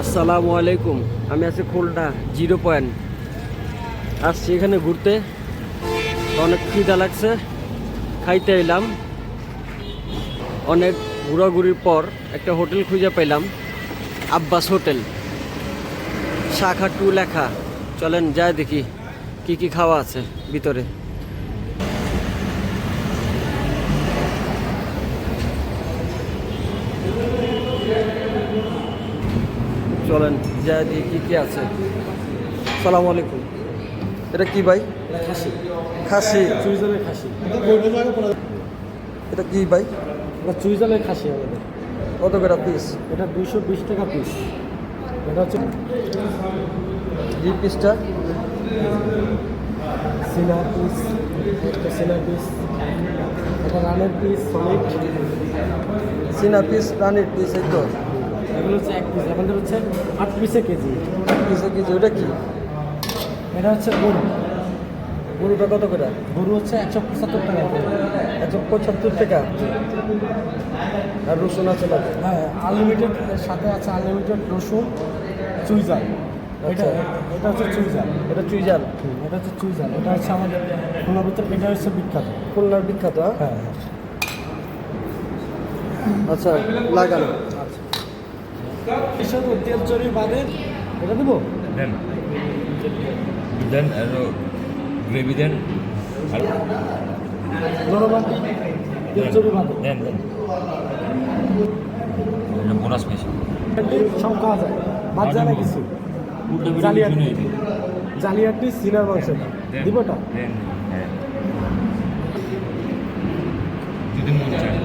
আসসালামু আলাইকুম। আমি আছি খুলনা 0 পয়েন্ট। আসছি এখানে ঘুরতে, অনেক খিদা লাগছে, খাইতে এলাম। অনেক ঘোরাঘুরির পর একটা হোটেল খুঁজে পেলাম, আব্বাস হোটেল, শাখা 2 লেখা। চলেন যাই দেখি কি কি খাওয়া আছে ভিতরে। চলেন যাই দেখি কি কি আছে। আসসালামু আলাইকুম। এটা কি ভাই? খাসি খাসি? চুইজালের খাসি। এটা কি ভাই? এটা চুইজালের খাসি আমাদের। কত করে পিস? এটা 220 টাকা পিস। এটা হচ্ছে এই পিসটা সিনার পিস, একটা সিনার পিস, এটা রানের পিস সলিড। সিনা পিস, রানির পিস, এই তো। এগুলো হচ্ছে এক পিস, আমাদের হচ্ছে 8 পিসে কেজি। পিসে কেজি। ওটা কি? এটা হচ্ছে গরু। গরুটা কত করে? গরু হচ্ছে 175 টাকা করে। 175 টাকা। আর রসুন আছে না? হ্যাঁ, আনলিমিটেড সাথে আছে আনলিমিটেড রসুন, চুইজাল। এটা এটা হচ্ছে চুইজাল। এটা চুইজাল? এটা হচ্ছে চুইজাল। এটা হচ্ছে আমাদের খুলনার ভিতরে, এটা হচ্ছে বিখ্যাত। খুলনার বিখ্যাত? হ্যাঁ। আচ্ছা, লাগানো। এসব তেল চর্বি বাদে এটা দেবো। দেন দেন আরো গ্রেভি দেন আর নরমালি তেল চর্বি বাদে দেন দেন বোনাস পেয়েছি সব খাওয়া যায়, বাদ যায় না কিছু। জালিয়াটি, জালিয়াটি সিনার মাংসটা দিবটা। দেন হ্যাঁ যদি মন চায়।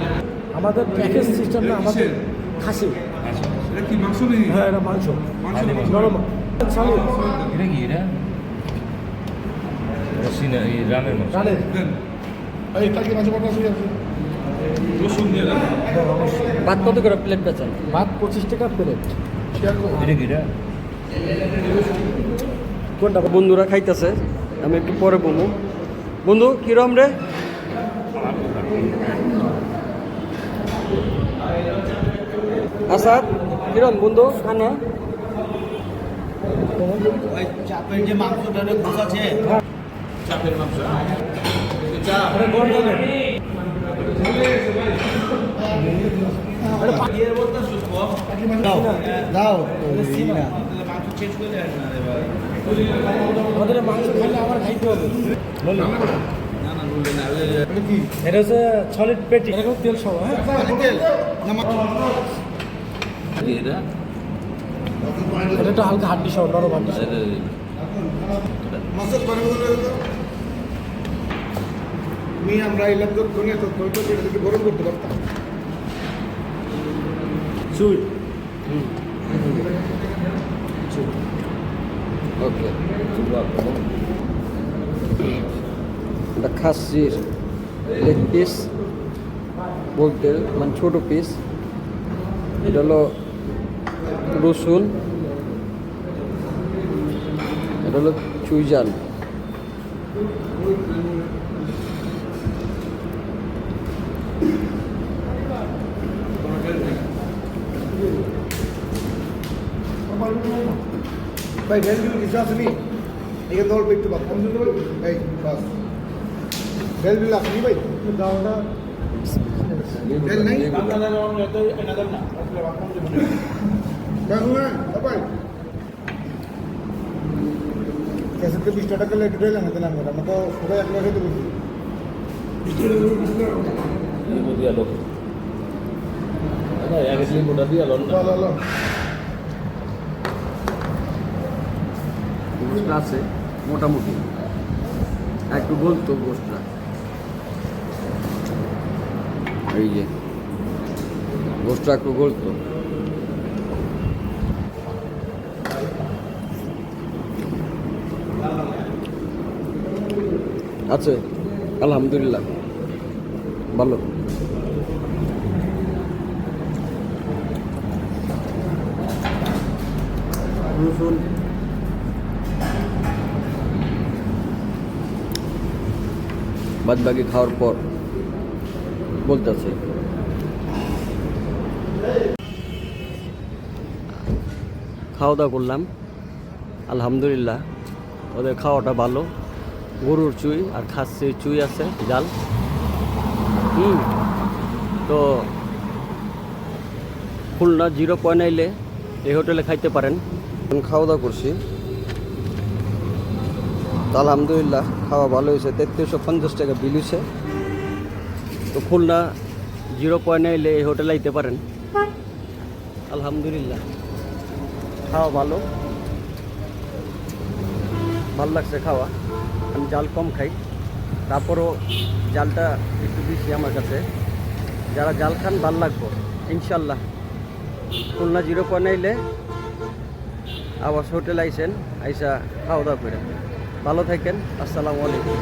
আমাদের প্যাকেজ সিস্টেম না, আমাদের খাসি। আচ্ছা এটা কি মাংস নেই? হ্যাঁ, এটা মাংস নরমাল। এটা কি এটা সিনা এই রামের মাংস জানেন? দেন এই কালকে মাছ বাটা আছে রসুন দিয়ে দেন। ভাত কত করে প্লেট বেচেন? ভাত 25 টাকা প্লেট। শেয়ার করো। এটা কি এটা কোনটা? বন্ধুরা খাইতেছে, আমি একটু পরে বলবো। বন্ধু কিরম রে? আসাদ কিরম বন্ধু খানা? চাপের যে মাংসটা ঘুষাছে চাপের মাংস এটা গরম হবে। দাও মাংস চেঞ্জ করে দেন না রে ভাই। আমাদের মাংস খাইলে আবার খাইতে হবে। রান্না করো। এটা কি? এটা হচ্ছে সলিড পেটি, এরকম তেল সহ। হ্যাঁ, তেল নামা এটা এটা একটু হালকা হাড্ডি সহ, নরম হাড্ডি সহ। মাছের পানি বদলে দাও। আমরা এলাম তো কোনে তো তো একটু গরম করতে পারতাম। চুই ওকে। এটা খাসির লেগ পিস বলতে, মানে ছোট পিস। এটা হলো রসুন, এটা হলো চুইজাল। ভাই বেলগুলো কিছু আসেনি এখানে অল্প একটু বাদ এই বাস বেলগুলো আসেনি ভাই বেল নাই ভাই कैसे 20 টাকা লেট দিলে না দিলাম আমরা তো পুরো এক লাখ দিয়ে দিই 20 দিয়া লোক আরে আগে দিয়ে মোটা দিয়া লোন না লো গোষ্ঠটা আছে মোটামুটি, একটু বলতো গোষ্ঠটা। এই যে গোষ্ঠটা একটু বলতো। আছে আলহামদুলিল্লাহ, ভালো। রসুন বাদ বাকি খাওয়ার পর বলতেছে খাওয়া দাওয়া করলাম আলহামদুলিল্লাহ। ওদের খাওয়াটা ভালো, গরুর চুই আর খাসির চুই আছে জাল। তো খুলনা 0 পয়েন্ট আইলে এই হোটেলে খাইতে পারেন। খাওয়া দাওয়া করছি তো আলহামদুলিল্লাহ, খাওয়া ভালো হয়েছে। 3350 টাকা বিল হয়েছে। তো খুলনা 0 পয়েন্ট আইলে এই হোটেলে আইতে পারেন আলহামদুলিল্লাহ। খাওয়া ভালো লাগছে খাওয়া। আমি জাল কম খাই, তারপরও জালটা একটু বেশি আমার কাছে। যারা জাল খান ভাল লাগবো ইনশাল্লাহ। খুলনা 0 পয়েন্ট আইলে আবার হোটেল আইসেন, আইসা খাওয়া দাওয়া করে। ভালো থাকেন, আসসালামু আলাইকুম।